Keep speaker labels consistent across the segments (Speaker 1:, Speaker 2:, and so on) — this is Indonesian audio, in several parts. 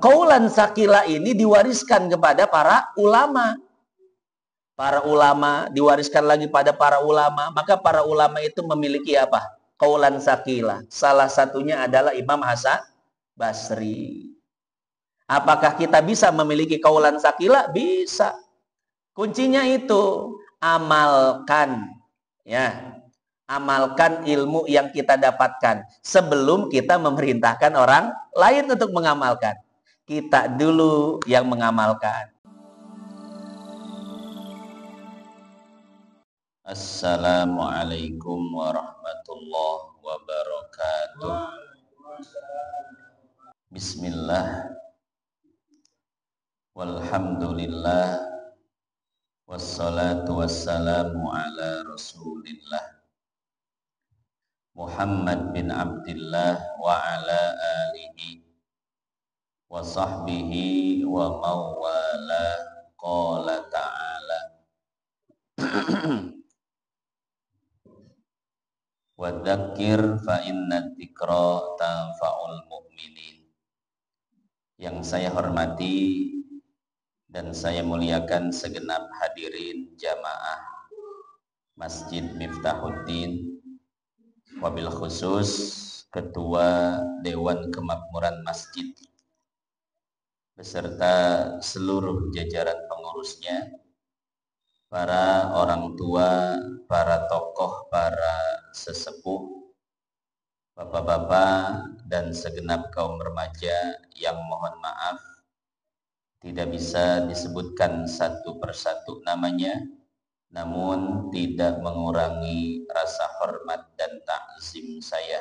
Speaker 1: Qaulan sakila ini diwariskan kepada para ulama. Para ulama diwariskan lagi pada para ulama, maka para ulama itu memiliki apa? Qaulan sakila. Salah satunya adalah Imam Hasan Basri. Apakah kita bisa memiliki qaulan sakila? Bisa. Kuncinya itu amalkan, ya. Amalkan ilmu yang kita dapatkan sebelum kita memerintahkan orang lain untuk mengamalkan. Kita dulu yang mengamalkan. Assalamualaikum warahmatullahi wabarakatuh. Bismillah. Walhamdulillah. Wassalatu wassalamu ala Rasulillah Muhammad bin Abdillah wa ala alihi wa sahbihi wa mawala. Qala ta'ala wa dzakir fa inna dzikra tanfa'ul mu'minin. Yang saya hormati dan saya muliakan segenap hadirin jamaah Masjid Miftahuddin, wabil khusus Ketua Dewan Kemakmuran Masjid beserta seluruh jajaran pengurusnya, para orang tua, para tokoh, para sesepuh, bapak-bapak, dan segenap kaum remaja yang mohon maaf tidak bisa disebutkan satu persatu namanya, namun tidak mengurangi rasa hormat dan takzim saya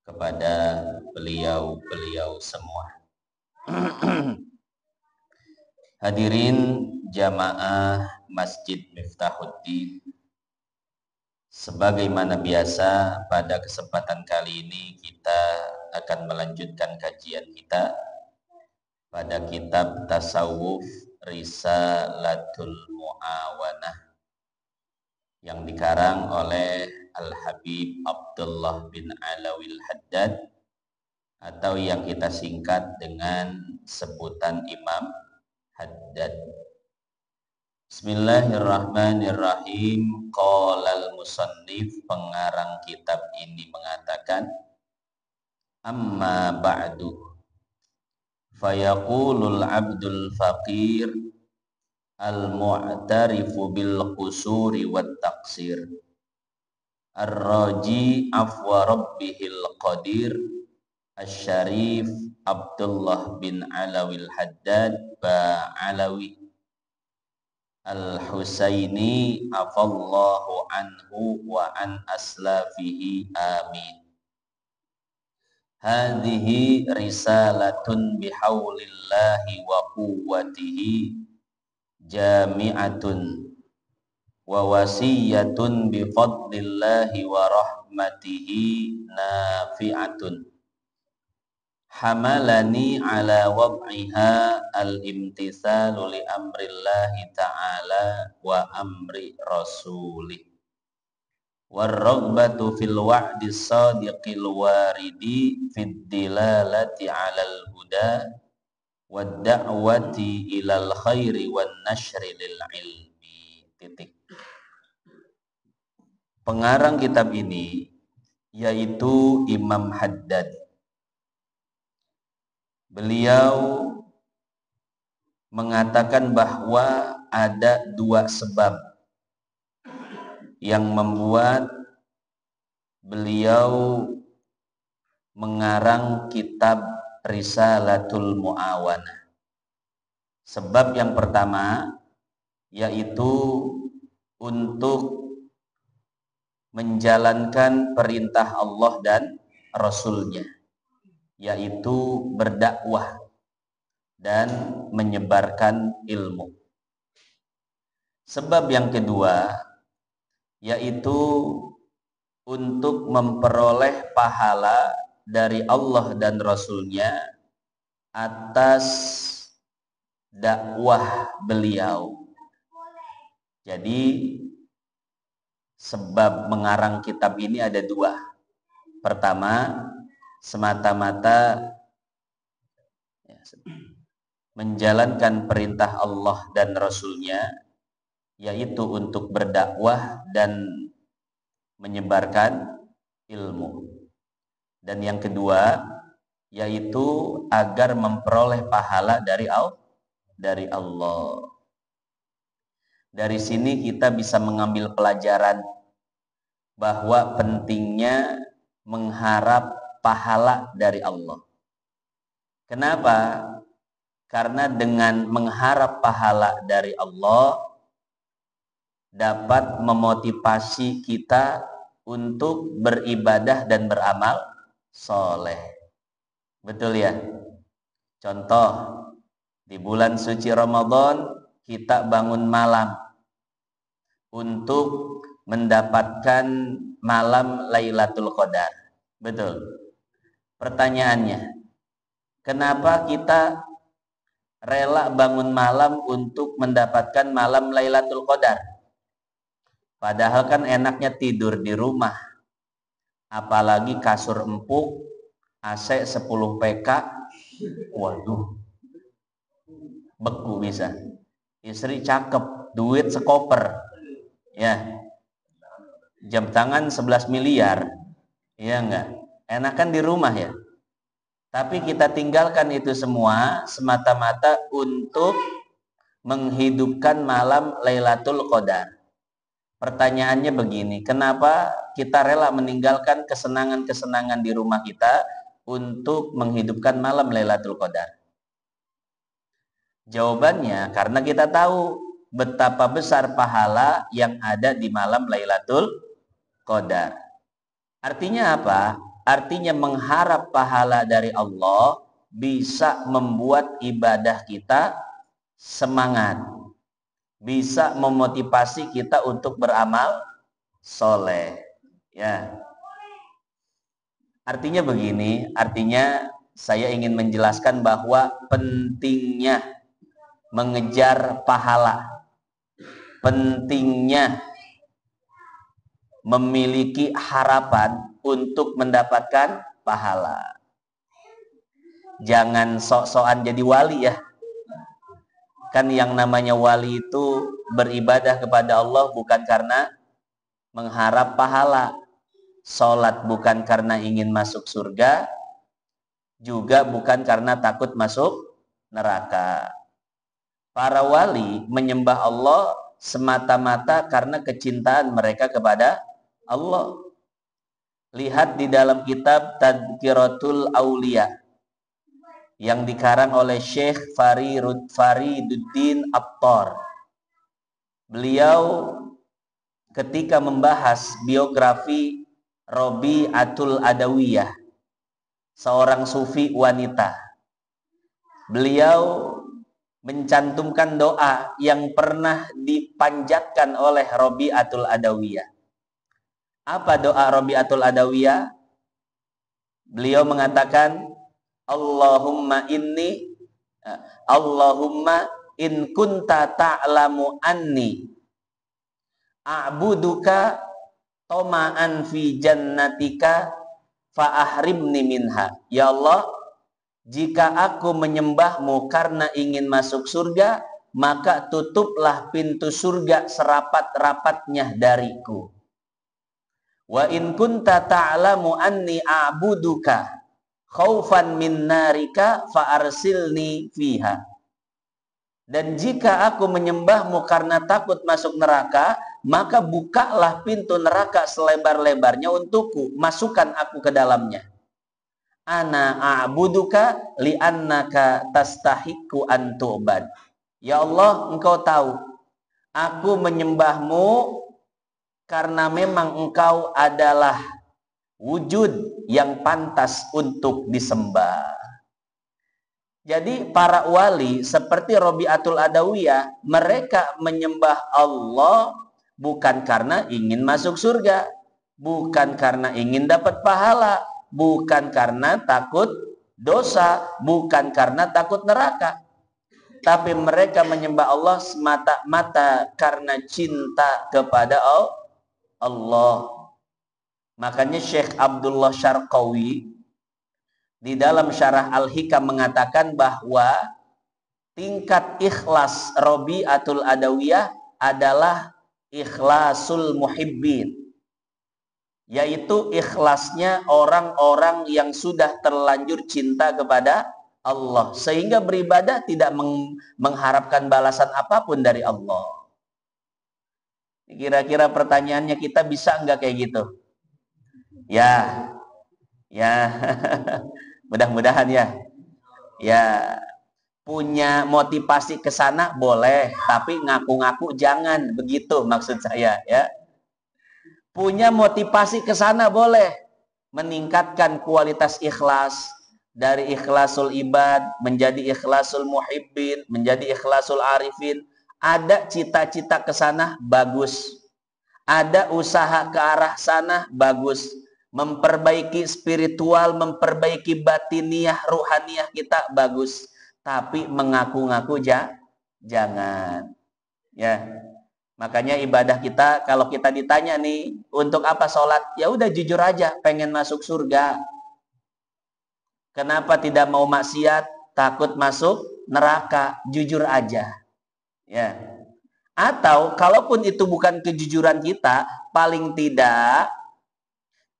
Speaker 1: kepada beliau-beliau semua. Hadirin jamaah Masjid Miftahuddin, sebagaimana biasa pada kesempatan kali ini kita akan melanjutkan kajian kita pada kitab Tasawuf Risalatul Mu'awanah yang dikarang oleh Al-Habib Abdullah bin Alawil Haddad, atau yang kita singkat dengan sebutan Imam Haddad. Bismillahirrahmanirrahim. Qala al-musannif, pengarang kitab ini mengatakan, amma ba'du fayaqulul abdul faqir al-mu'tarifu bil qusuri wat taqsir ar-raji afwa rabbihil qadir asy-syarif Abdullah bin Alawil Haddad Ba'alawi al-Husaini afallahu anhu wa an aslafihi amin. Hadhihi risalatun bihaulillahi wa quwwatihi jami'atun wa wasiyatun bifadlillahi wa rahmatihi nafi'atun. Hamalani ala wad'iha al-imtithalu li amrillahi ta'ala wa amri rasulih warraghbatu fil wa'di sadiqil waridi fid dilalati 'alal huda wad da'wati ilal khairi wan nashri lil ilmi. Titik. Pengarang kitab ini yaitu Imam Haddad. Beliau mengatakan bahwa ada dua sebab yang membuat beliau mengarang kitab Risalatul Mu'awanah. Sebab yang pertama yaitu untuk menjalankan perintah Allah dan Rasul-Nya, yaitu berdakwah dan menyebarkan ilmu. Sebab yang kedua yaitu untuk memperoleh pahala dari Allah dan Rasul-Nya atas dakwah beliau. Jadi sebab mengarang kitab ini ada dua. Pertama, semata-mata menjalankan perintah Allah dan Rasul-Nya, yaitu untuk berdakwah dan menyebarkan ilmu. Dan yang kedua, yaitu agar memperoleh pahala dari Allah. Dari sini kita bisa mengambil pelajaran bahwa pentingnya mengharap pahala dari Allah. Kenapa? Karena dengan mengharap pahala dari Allah dapat memotivasi kita untuk beribadah dan beramal soleh. Betul ya? Contoh, di bulan suci Ramadan kita bangun malam untuk mendapatkan malam Lailatul Qadar. Betul. Pertanyaannya, kenapa kita rela bangun malam untuk mendapatkan malam Lailatul Qadar? Padahal kan enaknya tidur di rumah. Apalagi kasur empuk, AC 10 PK. Waduh. Beku bisa. Istri cakep, duit sekoper. Ya. Jam tangan 11 miliar. Iya enggak? Enakan di rumah ya. Tapi kita tinggalkan itu semua semata-mata untuk menghidupkan malam Lailatul Qadar. Pertanyaannya begini, kenapa kita rela meninggalkan kesenangan-kesenangan di rumah kita untuk menghidupkan malam Lailatul Qadar? Jawabannya, karena kita tahu betapa besar pahala yang ada di malam Lailatul Qadar. Artinya apa? Artinya mengharap pahala dari Allah bisa membuat ibadah kita semangat. Bisa memotivasi kita untuk beramal soleh. Ya. Artinya begini, artinya saya ingin menjelaskan bahwa pentingnya mengejar pahala. Pentingnya memiliki harapan untuk mendapatkan pahala. Jangan sok-sokan jadi wali ya. Kan yang namanya wali itu beribadah kepada Allah bukan karena mengharap pahala. Sholat bukan karena ingin masuk surga, juga bukan karena takut masuk neraka. Para wali menyembah Allah semata-mata karena kecintaan mereka kepada Allah. Lihat di dalam kitab Tadhkiratul Aulia yang dikarang oleh Syekh Fariduddin Attar. Beliau ketika membahas biografi Rabi'atul Adawiyah, seorang sufi wanita, beliau mencantumkan doa yang pernah dipanjatkan oleh Rabi'atul Adawiyah. Apa doa Rabi'atul Adawiyah? Beliau mengatakan, Allahumma in kunta ta'lamu anni a'buduka toma'an fi jannatika fa'ahrimni minha. Ya Allah, jika aku menyembahmu karena ingin masuk surga, maka tutuplah pintu surga serapat-rapatnya dariku. Wa in kunta ta'lamu anni a'buduka khaufan min narika fa'arsilni fiha. Dan jika aku menyembahmu karena takut masuk neraka, maka bukalah pintu neraka selebar-lebarnya untukku, masukkan aku ke dalamnya. Ana a'buduka li'annaka tastahiqu an tu'bad. Ya Allah, engkau tahu, aku menyembahmu karena memang engkau adalah wujud yang pantas untuk disembah. Jadi para wali seperti Rabi'atul Adawiyah, mereka menyembah Allah bukan karena ingin masuk surga, bukan karena ingin dapat pahala, bukan karena takut dosa, bukan karena takut neraka. Tapi mereka menyembah Allah semata-mata karena cinta kepada Allah. Makanya Syekh Abdullah Syarqawi di dalam syarah Al-Hikam mengatakan bahwa tingkat ikhlas Rabi'atul Adawiyah adalah ikhlasul muhibbin, yaitu ikhlasnya orang-orang yang sudah terlanjur cinta kepada Allah sehingga beribadah tidak mengharapkan balasan apapun dari Allah. Kira-kira pertanyaannya, kita bisa nggak kayak gitu? Ya, mudah-mudahan ya. Punya motivasi ke sana boleh, tapi ngaku-ngaku jangan, begitu maksud saya ya. Punya motivasi ke sana boleh, meningkatkan kualitas ikhlas dari ikhlasul ibad menjadi ikhlasul muhibbin, menjadi ikhlasul arifin. Ada cita-cita ke sana, bagus. Ada usaha ke arah sana, bagus. Memperbaiki spiritual, memperbaiki batiniah, ruhaniyah kita, bagus. Tapi mengaku-ngaku jangan. Ya. Makanya ibadah kita, kalau kita ditanya nih, untuk apa sholat? Ya udah jujur aja, pengen masuk surga. Kenapa tidak mau maksiat? Takut masuk neraka. Jujur aja. Ya. Atau kalaupun itu bukan kejujuran kita, paling tidak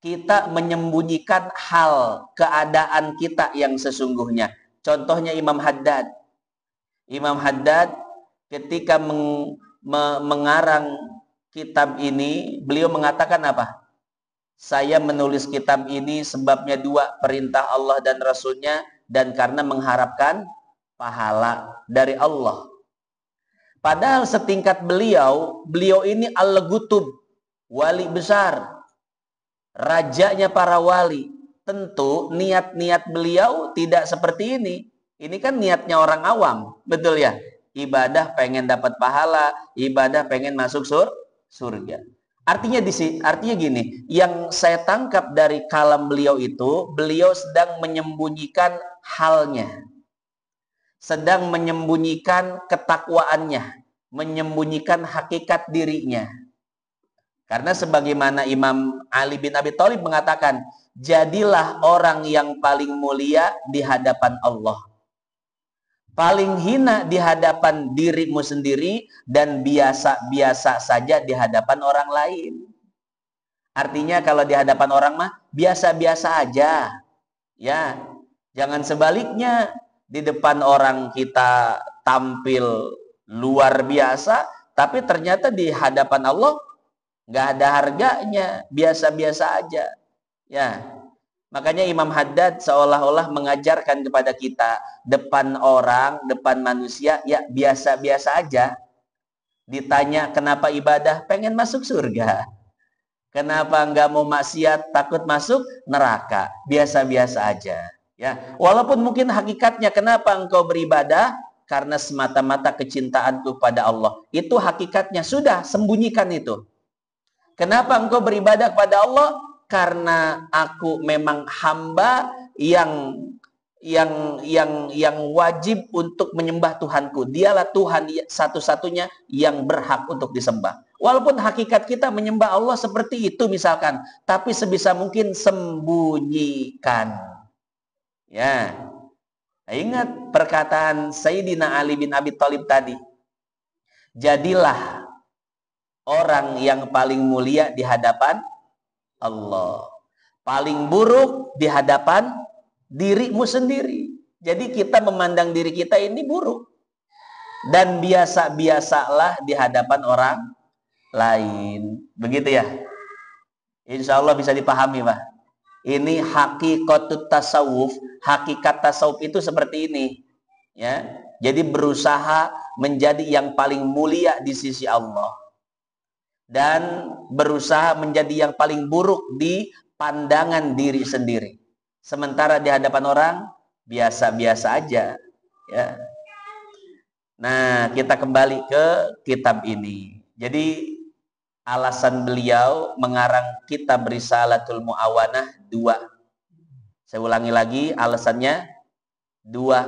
Speaker 1: kita menyembunyikan hal keadaan kita yang sesungguhnya. Contohnya Imam Haddad. Imam Haddad ketika mengarang kitab ini, beliau mengatakan apa? Saya menulis kitab ini sebabnya dua, perintah Allah dan Rasulnya, dan karena mengharapkan pahala dari Allah. Padahal setingkat beliau ini al-Ghutub, wali besar, rajanya para wali. Tentu niat-niat beliau tidak seperti ini. Ini kan niatnya orang awam, betul ya? Ibadah pengen dapat pahala, ibadah pengen masuk surga. Artinya gini, yang saya tangkap dari kalam beliau itu, beliau sedang menyembunyikan halnya, sedang menyembunyikan ketakwaannya, menyembunyikan hakikat dirinya. Karena sebagaimana Imam Ali bin Abi Thalib mengatakan, jadilah orang yang paling mulia di hadapan Allah, paling hina di hadapan dirimu sendiri, dan biasa-biasa saja di hadapan orang lain. Artinya kalau di hadapan orang mah biasa-biasa aja. Ya, jangan sebaliknya, di depan orang kita tampil luar biasa, tapi ternyata di hadapan Allah nggak ada harganya, biasa-biasa aja. Ya. Makanya Imam Haddad seolah-olah mengajarkan kepada kita, depan orang, depan manusia, ya biasa-biasa aja. Ditanya kenapa ibadah, pengen masuk surga. Kenapa nggak mau maksiat, takut masuk neraka. Biasa-biasa aja. Ya, walaupun mungkin hakikatnya kenapa engkau beribadah, karena semata-mata kecintaanku pada Allah. Itu hakikatnya, sudah sembunyikan itu. Kenapa engkau beribadah kepada Allah? Karena aku memang hamba yang wajib untuk menyembah Tuhanku. Dialah Tuhan satu-satunya yang berhak untuk disembah. Walaupun hakikat kita menyembah Allah seperti itu misalkan, tapi sebisa mungkin sembunyikan. Ya. Ingat perkataan Sayyidina Ali bin Abi Thalib tadi. Jadilah orang yang paling mulia di hadapan Allah, paling buruk di hadapan dirimu sendiri. Jadi kita memandang diri kita ini buruk, dan biasa-biasalah di hadapan orang lain. Begitu ya? Insya Allah bisa dipahami, Pak. Ini hakikatut tasawuf. Hakikat tasawuf itu seperti ini, ya. Jadi berusaha menjadi yang paling mulia di sisi Allah, dan berusaha menjadi yang paling buruk di pandangan diri sendiri. Sementara di hadapan orang biasa-biasa aja. Ya. Nah, kita kembali ke kitab ini. Jadi alasan beliau mengarang kitab Risalatul Mu'awanah dua. Saya ulangi lagi, alasannya dua.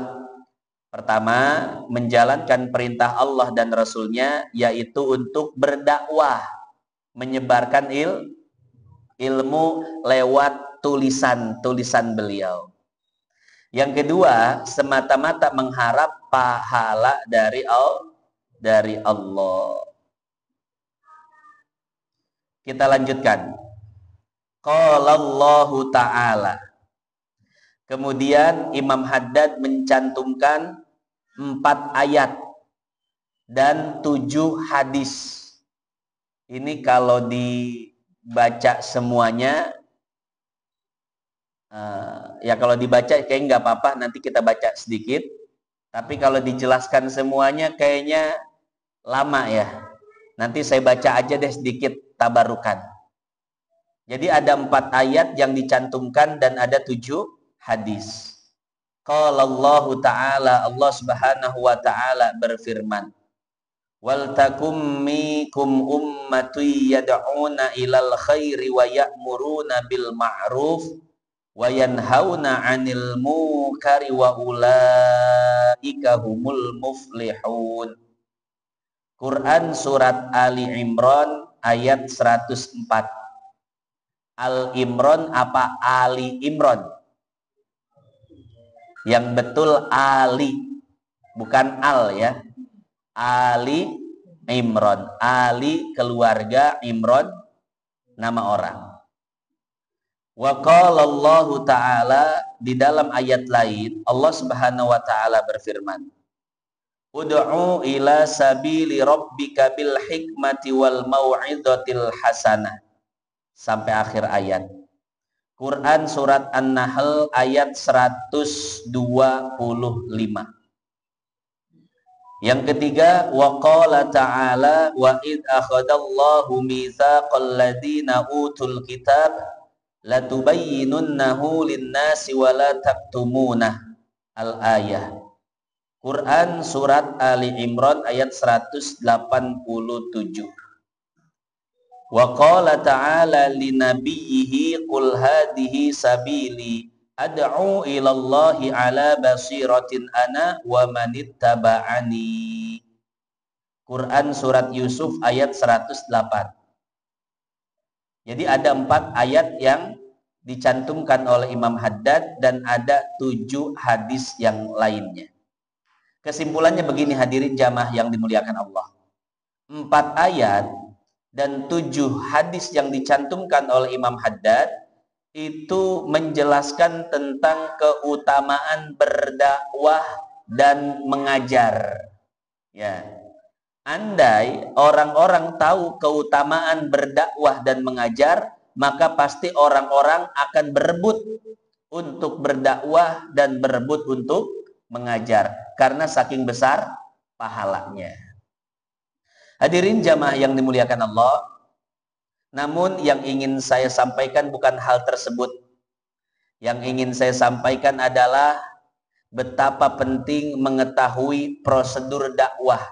Speaker 1: Pertama, menjalankan perintah Allah dan Rasulnya, yaitu untuk berdakwah, menyebarkan ilmu lewat tulisan-tulisan beliau. Yang kedua, semata-mata mengharap pahala dari Allah. Kita lanjutkan. Qala Allahu Ta'ala. Kemudian Imam Haddad mencantumkan 4 ayat dan 7 hadis. Ini kalau dibaca semuanya, ya kalau dibaca kayak nggak apa-apa, nanti kita baca sedikit. Tapi kalau dijelaskan semuanya kayaknya lama ya. Nanti saya baca aja deh sedikit tabarukan. Jadi ada 4 ayat yang dicantumkan dan ada 7 hadis. Qala Allah Ta'ala, Allah Subhanahu wa Ta'ala berfirman, wal takum minkum ummatun yad'una ilal khairi wa ya'muruna bil ma'ruf wa yanhauna 'anil munkari wa ulaika humul muflihun. Quran surat Ali Imran ayat 104. Al-Imran apa Ali Imran? Yang betul Ali, bukan Al ya. Ali Imran. Ali keluarga, Imran nama orang. Wa qala Allah Ta'ala, di dalam ayat lain Allah Subhanahu wa Ta'ala berfirman, ud'u ila sabili rabbika bil hikmati wal mau'izatil hasanah, sampai akhir ayat. Quran surat An-Nahl ayat 125. Yang ketiga, wa qala ta'ala wa id akhadallahu mitsaqal ladzina utul kitab latubayyinunnahu lin-nasi wa la taktumunah. Al-ayah. Quran surat Ali Imran ayat 187. Wa qala ta'ala li nabiyhi qul hadhihi sabili ad'u ila Allahi ala basiratin ana wa manittaba'ani. Quran surat Yusuf ayat 108. Jadi ada 4 ayat yang dicantumkan oleh Imam Haddad dan ada 7 hadis yang lainnya. Kesimpulannya begini hadirin jamaah yang dimuliakan Allah. 4 ayat dan 7 hadis yang dicantumkan oleh Imam Haddad itu menjelaskan tentang keutamaan berdakwah dan mengajar. Ya. Andai orang-orang tahu keutamaan berdakwah dan mengajar, maka pasti orang-orang akan berebut untuk berdakwah dan berebut untuk mengajar karena saking besar pahalanya. Hadirin jamaah yang dimuliakan Allah, namun yang ingin saya sampaikan bukan hal tersebut. Yang ingin saya sampaikan adalah betapa penting mengetahui prosedur dakwah.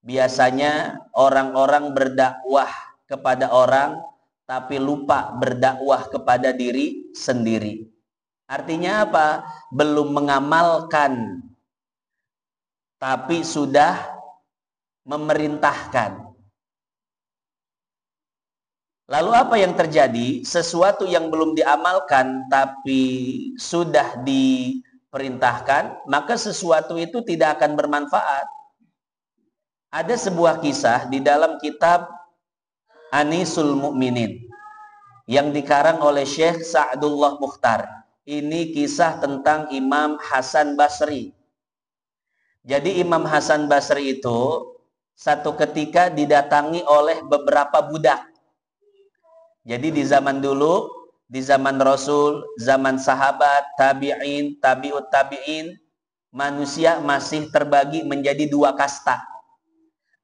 Speaker 1: Biasanya orang-orang berdakwah kepada orang, tapi lupa berdakwah kepada diri sendiri. Artinya apa? Belum mengamalkan, tapi sudah memerintahkan. Lalu apa yang terjadi? Sesuatu yang belum diamalkan tapi sudah diperintahkan, maka sesuatu itu tidak akan bermanfaat. Ada sebuah kisah di dalam kitab Anisul Mu'minin yang dikarang oleh Syekh Sa'dullah Mukhtar. Ini kisah tentang Imam Hasan Basri. Jadi Imam Hasan Basri itu satu ketika didatangi oleh beberapa budak. Jadi di zaman dulu, di zaman Rasul, zaman sahabat, tabi'in, tabi'ut tabi'in, manusia masih terbagi menjadi 2 kasta.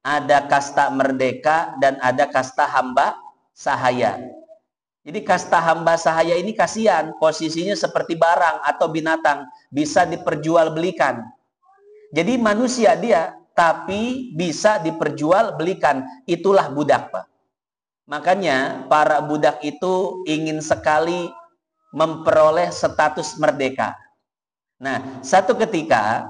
Speaker 1: Ada kasta merdeka dan ada kasta hamba sahaya. Jadi kasta hamba sahaya ini kasihan, posisinya seperti barang atau binatang, bisa diperjualbelikan. Jadi manusia dia, tapi bisa diperjualbelikan. Itulah budak, Pak. Makanya para budak itu ingin sekali memperoleh status merdeka. Nah, satu ketika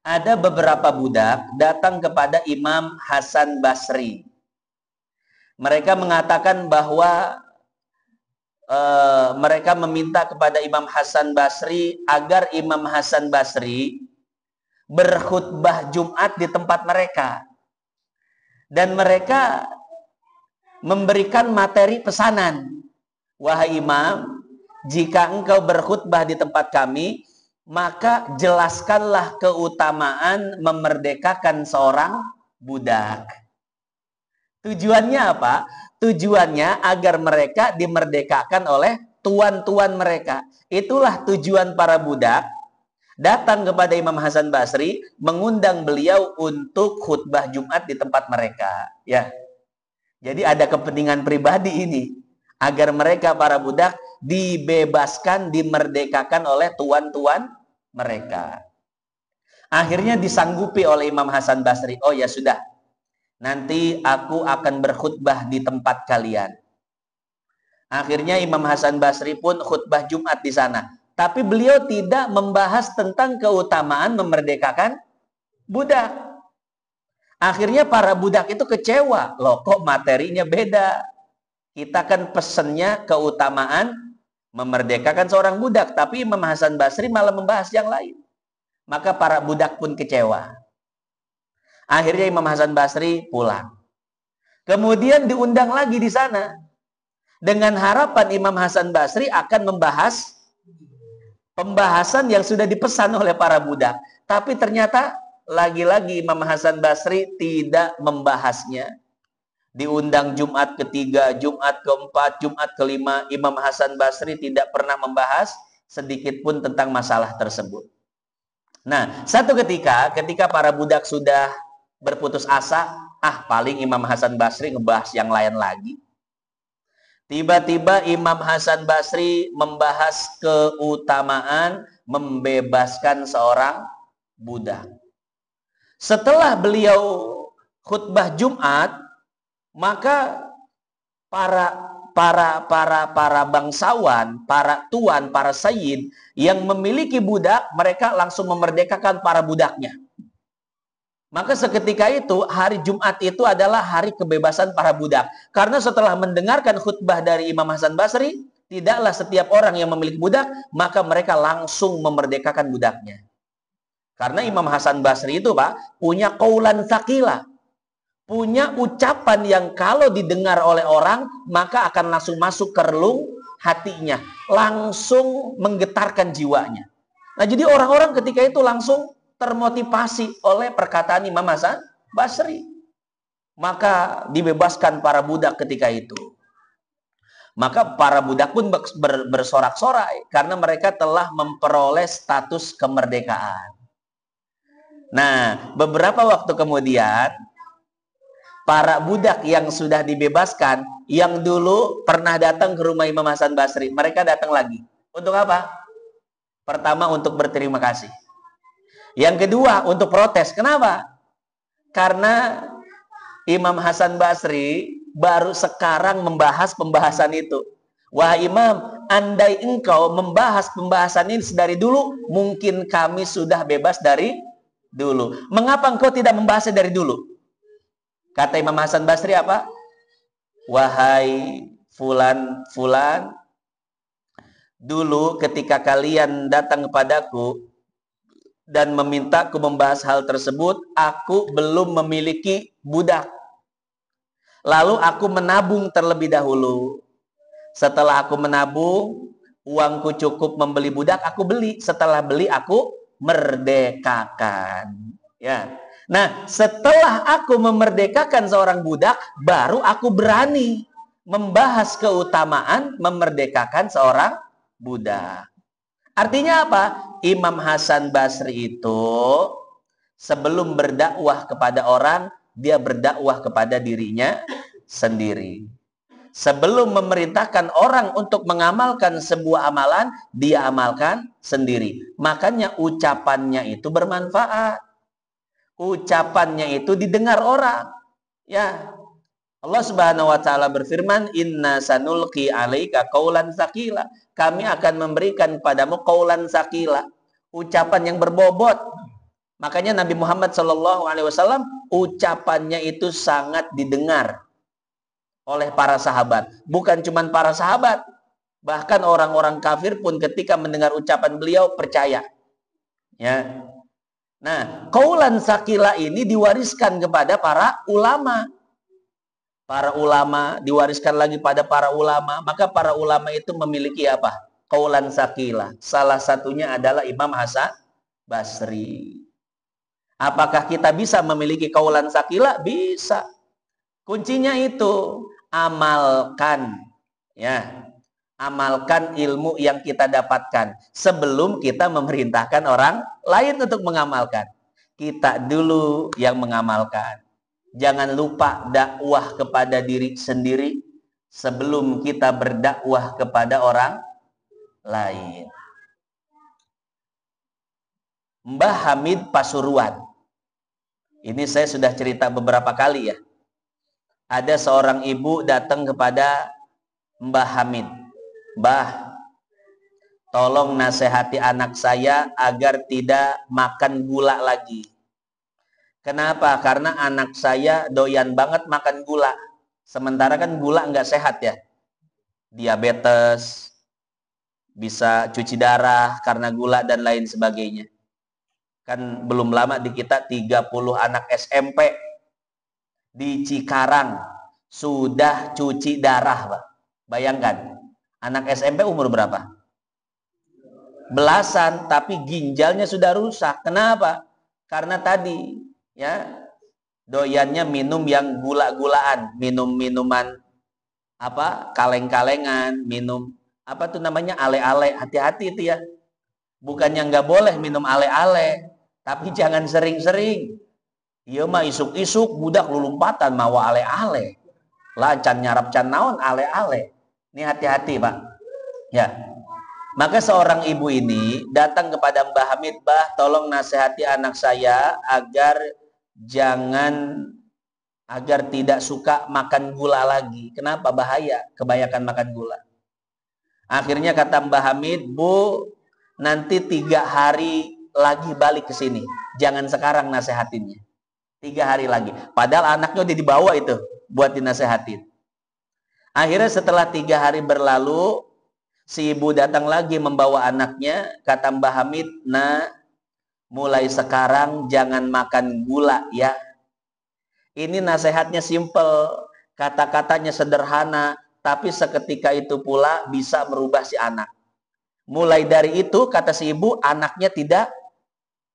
Speaker 1: ada beberapa budak datang kepada Imam Hasan Basri. Mereka mengatakan bahwa mereka meminta kepada Imam Hasan Basri agar Imam Hasan Basri berkhutbah Jumat di tempat mereka. Dan mereka memberikan materi pesanan. Wahai Imam, jika engkau berkhutbah di tempat kami, maka jelaskanlah keutamaan memerdekakan seorang budak. Tujuannya apa? Tujuannya agar mereka dimerdekakan oleh tuan-tuan mereka. Itulah tujuan para budak datang kepada Imam Hasan Basri, mengundang beliau untuk khutbah Jumat di tempat mereka. Ya, jadi ada kepentingan pribadi ini, agar mereka para budak dibebaskan, dimerdekakan oleh tuan-tuan mereka. Akhirnya disanggupi oleh Imam Hasan Basri. Oh ya sudah, nanti aku akan berkhutbah di tempat kalian. Akhirnya Imam Hasan Basri pun khutbah Jumat di sana. Tapi beliau tidak membahas tentang keutamaan memerdekakan budak. Akhirnya para budak itu kecewa. Loh, kok materinya beda? Kita kan pesennya keutamaan memerdekakan seorang budak. Tapi Imam Hasan Basri malah membahas yang lain. Maka para budak pun kecewa. Akhirnya Imam Hasan Basri pulang. Kemudian diundang lagi di sana. Dengan harapan Imam Hasan Basri akan membahas pembahasan yang sudah dipesan oleh para budak. Tapi ternyata lagi-lagi Imam Hasan Basri tidak membahasnya. Diundang Jumat ketiga, Jumat keempat, Jumat kelima, Imam Hasan Basri tidak pernah membahas sedikit pun tentang masalah tersebut. Nah, satu ketika para budak sudah berputus asa, paling Imam Hasan Basri ngebahas yang lain lagi. Tiba-tiba Imam Hasan Basri membahas keutamaan membebaskan seorang budak. Setelah beliau khutbah Jumat, maka para bangsawan, para tuan, para sayyid yang memiliki budak, mereka langsung memerdekakan para budaknya. Maka seketika itu, hari Jumat itu adalah hari kebebasan para budak. Karena setelah mendengarkan khutbah dari Imam Hasan Basri, tidaklah setiap orang yang memiliki budak, maka mereka langsung memerdekakan budaknya. Karena Imam Hasan Basri itu, Pak, punya qaulan tsaqila. Punya ucapan yang kalau didengar oleh orang, maka akan langsung masuk ke relung hatinya. Langsung menggetarkan jiwanya. Nah, jadi orang-orang ketika itu langsung termotivasi oleh perkataan Imam Hasan Basri. Maka dibebaskan para budak ketika itu. Maka para budak pun bersorak-sorai karena mereka telah memperoleh status kemerdekaan. Nah, beberapa waktu kemudian para budak yang sudah dibebaskan, yang dulu pernah datang ke rumah Imam Hasan Basri, mereka datang lagi. Untuk apa? Pertama, untuk berterima kasih. Yang kedua, untuk protes. Kenapa? Karena Imam Hasan Basri baru sekarang membahas pembahasan itu. Wahai Imam, andai engkau membahas pembahasan ini dari dulu, mungkin kami sudah bebas dari dulu. Mengapa engkau tidak membahasnya dari dulu? Kata Imam Hasan Basri apa? Wahai fulan, dulu ketika kalian datang kepadaku dan memintaku membahas hal tersebut, aku belum memiliki budak. Lalu aku menabung terlebih dahulu. Setelah aku menabung, uangku cukup membeli budak, aku beli. Setelah beli, aku merdekakan. Ya. Nah, setelah aku memerdekakan seorang budak, baru aku berani membahas keutamaan memerdekakan seorang budak. Artinya apa? Imam Hasan Basri itu sebelum berdakwah kepada orang, dia berdakwah kepada dirinya sendiri. Sebelum memerintahkan orang untuk mengamalkan sebuah amalan, dia amalkan sendiri. Makanya ucapannya itu bermanfaat. Ucapannya itu didengar orang. Ya. Allah Subhanahu wa taala berfirman, "Inna sanulqi 'alaika qaulan tsaqila." Kami akan memberikan padamu qaulan tsaqila, ucapan yang berbobot. Makanya Nabi Muhammad SAW ucapannya itu sangat didengar oleh para sahabat. Bukan cuma para sahabat, Bahkan orang-orang kafir pun ketika mendengar ucapan beliau percaya. Ya. Nah, qaulan sakila ini diwariskan kepada para ulama. Para ulama diwariskan lagi pada para ulama, maka para ulama itu memiliki apa? Qaulan sakila. Salah satunya adalah Imam Hasan Basri. Apakah kita bisa memiliki qaulan sakila? Bisa. Kuncinya itu amalkan, ya. Amalkan ilmu yang kita dapatkan sebelum kita memerintahkan orang lain untuk mengamalkan. Kita dulu yang mengamalkan. Jangan lupa dakwah kepada diri sendiri sebelum kita berdakwah kepada orang lain. Mbah Hamid Pasuruan. Ini saya sudah cerita beberapa kali ya. Ada seorang ibu datang kepada Mbah Hamid. Mbah, tolong nasihati anak saya agar tidak makan gula lagi. Kenapa? Karena anak saya doyan banget makan gula. Sementara kan gula nggak sehat ya. Diabetes, bisa cuci darah karena gula dan lain sebagainya. Kan belum lama di kita 30 anak SMP di Cikarang sudah cuci darah, Pak. Bayangkan, anak SMP umur berapa? Belasan, tapi ginjalnya sudah rusak. Kenapa? Karena tadi ya doyannya minum yang gula-gulaan, minum minuman apa kaleng-kalengan, minum apa tuh namanya ale-ale. Hati-hati itu ya, bukannya nggak boleh minum ale-ale, tapi jangan sering-sering. Iya mah isuk-isuk budak lulumpatan mawa ale-ale, lancan nyarap can naon ale-ale. Ini hati-hati Pak ya. Maka seorang ibu ini datang kepada Mbah Hamid, Mbah tolong nasihati anak saya agar tidak suka makan gula lagi. Kenapa? Bahaya, kebanyakan makan gula. Akhirnya kata Mbah Hamid, Bu, nanti 3 hari lagi balik ke sini. Jangan sekarang nasihatinnya. 3 hari lagi. Padahal anaknya udah dibawa itu buat dinasehatin. Akhirnya setelah 3 hari berlalu, si ibu datang lagi membawa anaknya. Kata Mbah Hamid, nah mulai sekarang jangan makan gula ya. Ini nasihatnya simple, kata-katanya sederhana, tapi seketika itu pula bisa merubah si anak. Mulai dari itu kata si ibu, anaknya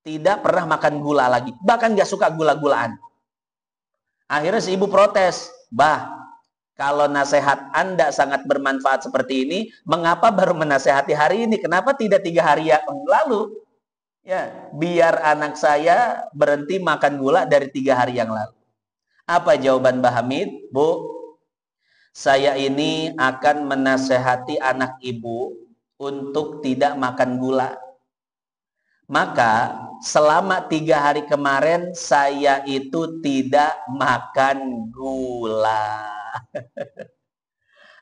Speaker 1: tidak pernah makan gula lagi, bahkan gak suka gula-gulaan. Akhirnya si ibu protes, Bah, kalau nasihat Anda sangat bermanfaat seperti ini, mengapa baru menasehati hari ini? Kenapa tidak 3 hari yang lalu? Ya, biar anak saya berhenti makan gula dari 3 hari yang lalu. Apa jawaban Mbah Hamid? Bu, saya ini akan menasehati anak ibu untuk tidak makan gula. Maka selama 3 hari kemarin saya itu tidak makan gula.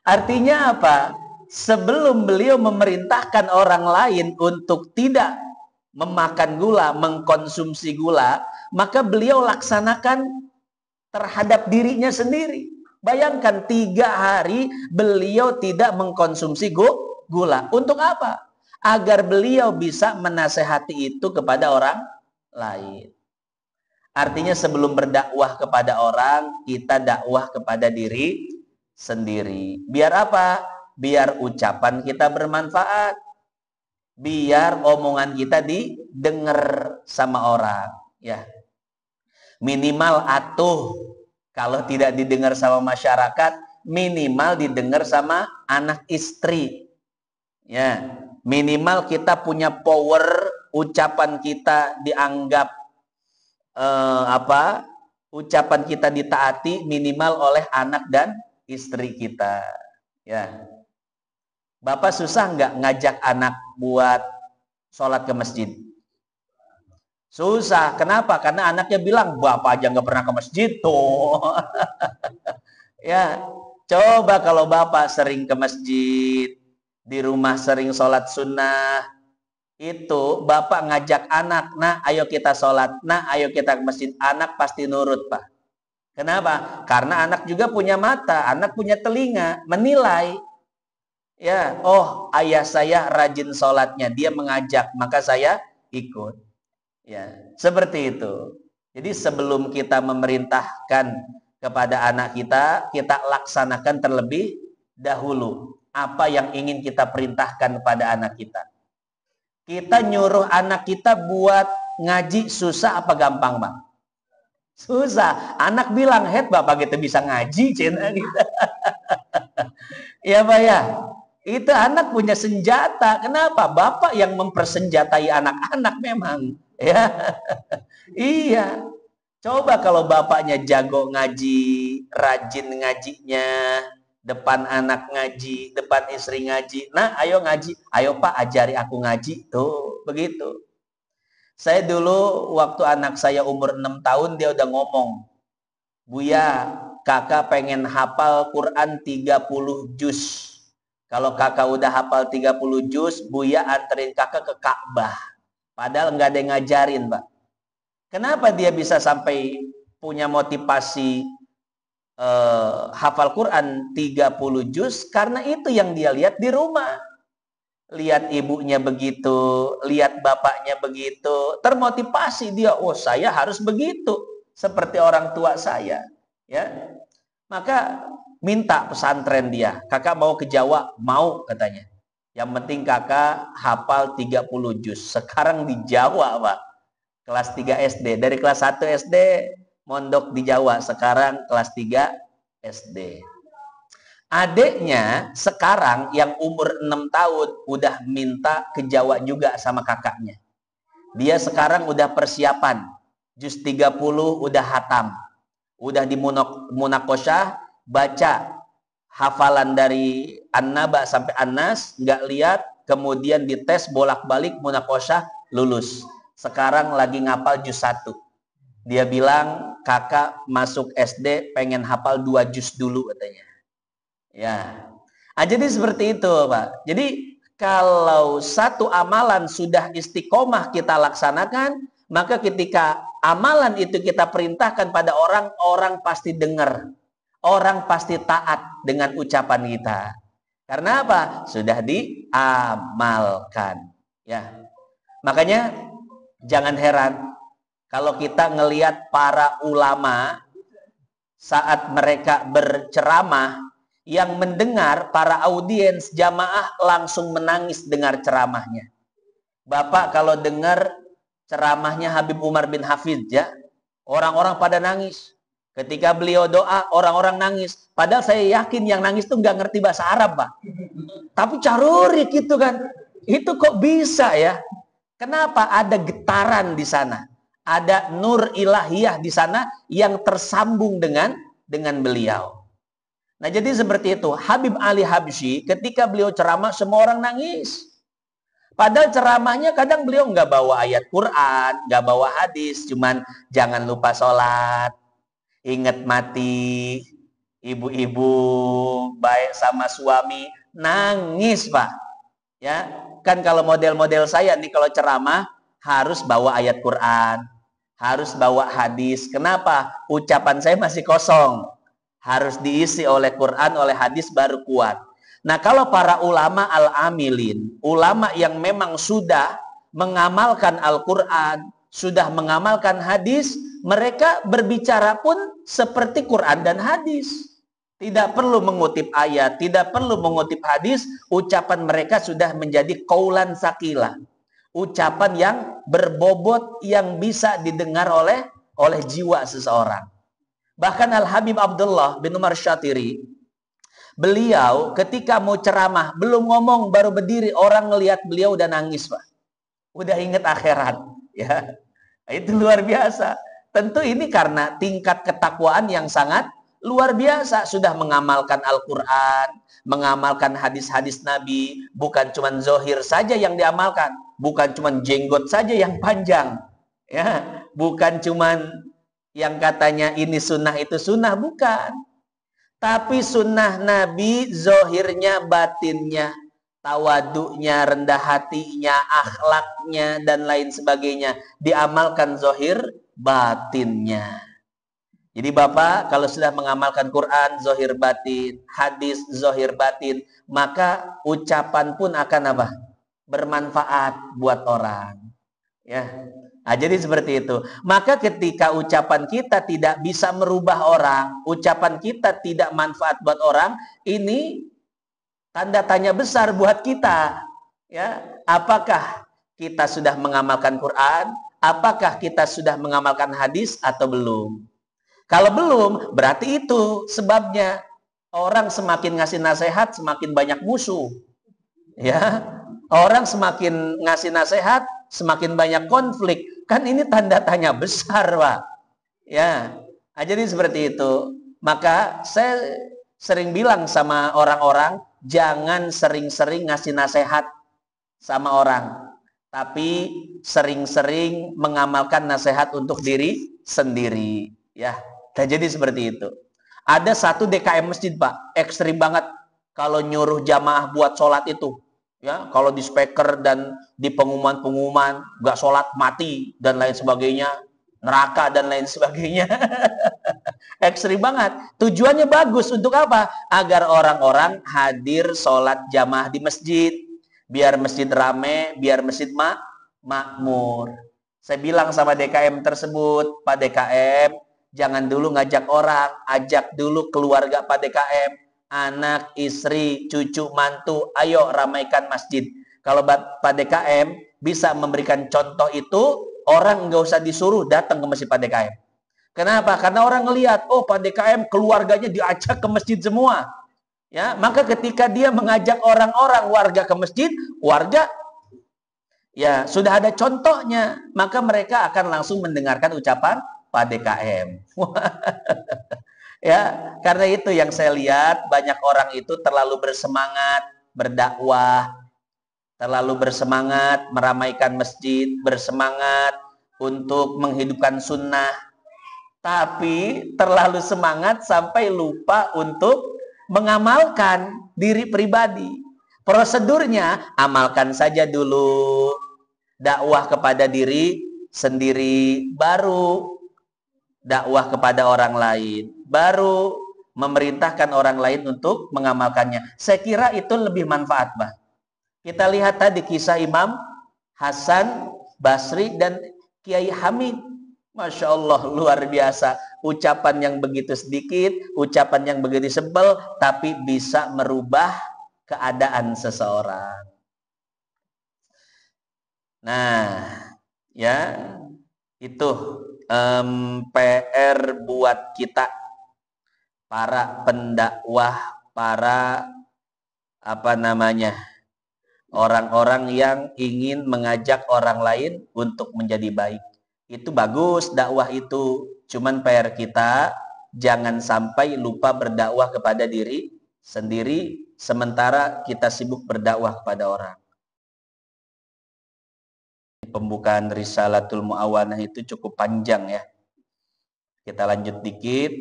Speaker 1: Artinya apa? Sebelum beliau memerintahkan orang lain untuk tidak memakan gula, mengkonsumsi gula, maka beliau laksanakan terhadap dirinya sendiri. Bayangkan 3 hari beliau tidak mengkonsumsi gula. Untuk apa? Agar beliau bisa menasehati itu kepada orang lain. Artinya sebelum berdakwah kepada orang, kita dakwah kepada diri sendiri. Biar apa? Biar ucapan kita bermanfaat. Biar omongan kita didengar sama orang. Ya. Minimal atuh, kalau tidak didengar sama masyarakat, minimal didengar sama anak istri. Ya, minimal kita punya power, ucapan kita dianggap ucapan kita ditaati minimal oleh anak dan istri kita. Ya. Bapak susah nggak ngajak anak buat sholat ke masjid? Susah. Kenapa? Karena anaknya bilang, Bapak aja nggak pernah ke masjid tuh. Ya, coba kalau Bapak sering ke masjid, di rumah sering sholat sunnah, itu Bapak ngajak anak, nah ayo kita sholat, nah ayo kita ke masjid, anak pasti nurut Pak. Kenapa? Karena anak juga punya mata, anak punya telinga, menilai. Ya, oh ayah saya rajin sholatnya, dia mengajak, maka saya ikut. Ya, seperti itu. Jadi sebelum kita memerintahkan kepada anak kita, kita laksanakan terlebih dahulu apa yang ingin kita perintahkan kepada anak kita. Kita nyuruh anak kita buat ngaji susah apa gampang, Bang? Susah. Anak bilang, "Het, Bapak kita bisa ngaji," cina gitu. Ya, Pak ya. Itu anak punya senjata. Kenapa? Bapak yang mempersenjatai anak-anak memang, ya. Iya. Coba kalau bapaknya jago ngaji, rajin ngajinya, depan anak ngaji, depan istri ngaji. Nah, ayo ngaji. Ayo Pak, ajari aku ngaji. Tuh, begitu. Saya dulu waktu anak saya umur 6 tahun, dia udah ngomong, "Buya, kakak pengen hafal Quran 30 juz. Kalau kakak udah hafal 30 juz, Buya anterin kakak ke Ka'bah." Padahal nggak ada yang ngajarin, Pak. Kenapa dia bisa sampai punya motivasi hafal Quran 30 juz? Karena itu yang dia lihat di rumah. Lihat ibunya begitu, lihat bapaknya begitu, termotivasi dia, oh saya harus begitu, seperti orang tua saya. Ya, maka minta pesantren dia. Kakak mau ke Jawa? Mau, katanya. Yang penting kakak hafal 30 juz. Sekarang di Jawa, Pak. Kelas 3 SD. Dari kelas 1 SD mondok di Jawa, sekarang kelas 3 SD. Adiknya sekarang yang umur 6 tahun udah minta ke Jawa juga sama kakaknya. Dia sekarang udah persiapan. Juz 30 udah hatam. Udah di munakosyah, baca hafalan dari An-Naba sampai An-Nas, nggak lihat, kemudian dites bolak-balik munakosyah, lulus. Sekarang lagi ngapal juz 1. Dia bilang, kakak masuk SD pengen hafal 2 juz dulu, katanya. Ya. Nah, jadi seperti itu, Pak. Jadi kalau satu amalan sudah istiqomah kita laksanakan, maka ketika amalan itu kita perintahkan pada orang, orang pasti dengar. Orang pasti taat dengan ucapan kita. Karena apa? Sudah diamalkan. Ya. Makanya jangan heran kalau kita ngelihat para ulama saat mereka berceramah, yang mendengar para audiens jamaah langsung menangis dengar ceramahnya. Bapak kalau dengar ceramahnya Habib Umar bin Hafidz, ya, orang-orang pada nangis. Ketika beliau doa, orang-orang nangis. Padahal saya yakin yang nangis itu nggak ngerti bahasa Arab, Pak. Tapi carurik gitu kan. Itu kok bisa ya? Kenapa? Ada getaran di sana. Ada nur ilahiyah di sana yang tersambung dengan beliau. Nah, jadi seperti itu. Habib Ali Habsyi ketika beliau ceramah semua orang nangis. Padahal ceramahnya kadang beliau nggak bawa ayat Quran, nggak bawa hadis, cuman jangan lupa sholat, ingat mati, ibu-ibu baik sama suami, nangis, Pak. Ya, kan kalau model-model saya nih kalau ceramah harus bawa ayat Quran, harus bawa hadis. Kenapa? Ucapan saya masih kosong. Harus diisi oleh Quran, oleh hadis baru kuat. Nah, kalau para ulama al-amilin, ulama yang memang sudah mengamalkan Al-Quran, sudah mengamalkan hadis, mereka berbicara pun seperti Quran dan hadis. Tidak perlu mengutip ayat, tidak perlu mengutip hadis, ucapan mereka sudah menjadi qaulan sakila. Ucapan yang berbobot yang bisa didengar oleh jiwa seseorang. Bahkan Al-Habib Abdullah bin Umar Syatiri, beliau ketika mau ceramah, belum ngomong, baru berdiri, orang ngelihat beliau udah nangis, Pak. Udah ingat akhirat. Ya, itu luar biasa. Tentu ini karena tingkat ketakwaan yang sangat luar biasa. Sudah mengamalkan Al-Quran, mengamalkan hadis-hadis Nabi. Bukan cuma zohir saja yang diamalkan. Bukan cuma jenggot saja yang panjang. Ya, bukan cuma yang katanya ini sunnah itu sunnah, bukan. Tapi sunnah Nabi zohirnya, batinnya, tawaduknya, rendah hatinya, akhlaknya, dan lain sebagainya. Diamalkan zohir batinnya. Jadi Bapak kalau sudah mengamalkan Quran zahir batin, hadis zahir batin, maka ucapan pun akan apa? Bermanfaat buat orang. Ya. Nah, jadi seperti itu. Maka ketika ucapan kita tidak bisa merubah orang, ucapan kita tidak manfaat buat orang, ini tanda tanya besar buat kita. Ya, apakah kita sudah mengamalkan Quran? Apakah kita sudah mengamalkan hadis atau belum? Kalau belum, berarti itu sebabnya. Orang semakin ngasih nasihat, semakin banyak musuh. Ya, orang semakin ngasih nasihat, semakin banyak konflik. Kan ini tanda tanya besar, Pak. Ya, jadi seperti itu. Maka saya sering bilang sama orang-orang, jangan sering-sering ngasih nasihat sama orang. Tapi sering-sering mengamalkan nasihat untuk diri sendiri. Ya, dan jadi seperti itu. Ada satu DKM masjid, Pak, ekstrim banget. Kalau nyuruh jamaah buat sholat itu. Ya, kalau di speaker dan di pengumuman-pengumuman nggak sholat mati dan lain sebagainya, neraka dan lain sebagainya. Ekstrim banget. Tujuannya bagus untuk apa? Agar orang-orang hadir sholat jamaah di masjid, biar masjid rame, biar masjid makmur. Saya bilang sama DKM tersebut, Pak DKM, jangan dulu ngajak orang, ajak dulu keluarga Pak DKM. Anak, istri, cucu, mantu, ayo ramaikan masjid. Kalau Pak DKM bisa memberikan contoh itu, orang nggak usah disuruh datang ke masjid Pak DKM. Kenapa? Karena orang ngelihat, oh Pak DKM keluarganya diajak ke masjid semua. Ya, maka ketika dia mengajak orang-orang warga ke masjid, warga ya sudah ada contohnya, maka mereka akan langsung mendengarkan ucapan Pak DKM. Ya, karena itu yang saya lihat banyak orang itu terlalu bersemangat berdakwah, terlalu bersemangat meramaikan masjid, bersemangat untuk menghidupkan sunnah, tapi terlalu semangat sampai lupa untuk mengamalkan diri pribadi. Prosedurnya, amalkan saja dulu, dakwah kepada diri sendiri, baru dakwah kepada orang lain, baru memerintahkan orang lain untuk mengamalkannya. Saya kira itu lebih manfaat, Bah. Kita lihat tadi kisah Imam Hasan Basri dan Kiai Hamid. Masya Allah, luar biasa. Ucapan yang begitu sedikit, ucapan yang begitu sebel, tapi bisa merubah keadaan seseorang. Nah, ya, itu PR buat kita para pendakwah, para orang-orang yang ingin mengajak orang lain untuk menjadi baik. Itu bagus dakwah itu, cuman PR kita jangan sampai lupa berdakwah kepada diri sendiri sementara kita sibuk berdakwah kepada orang. Pembukaan Risalatul Mu'awanah itu cukup panjang ya. Kita lanjut dikit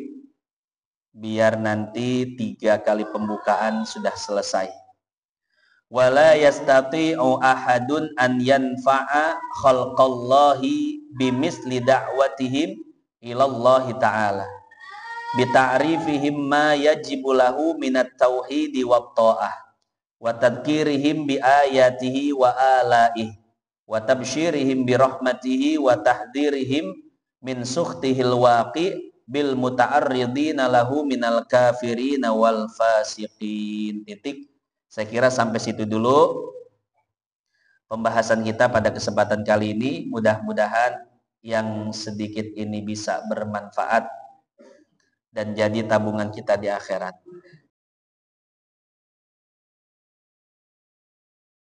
Speaker 1: biar nanti 3 kali pembukaan sudah selesai. Wala yastati'u ahadun an yanfa'a khalqallahi bimisli da'watihim ilallahi ta'ala bita'rifihim ma yajibu lahu minat tauhidi wa ta'ah wa tadkirihim bi ayatihi wa alaih wa tabsyirihim bi rahmatihi wa tahdhirihim min sukhtihil waqi' bil muta'arridina lahu minal kafirina wal fasiqin. Titik. Saya kira sampai situ dulu pembahasan kita pada kesempatan kali ini. Mudah-mudahan yang sedikit ini bisa bermanfaat dan jadi tabungan kita di akhirat.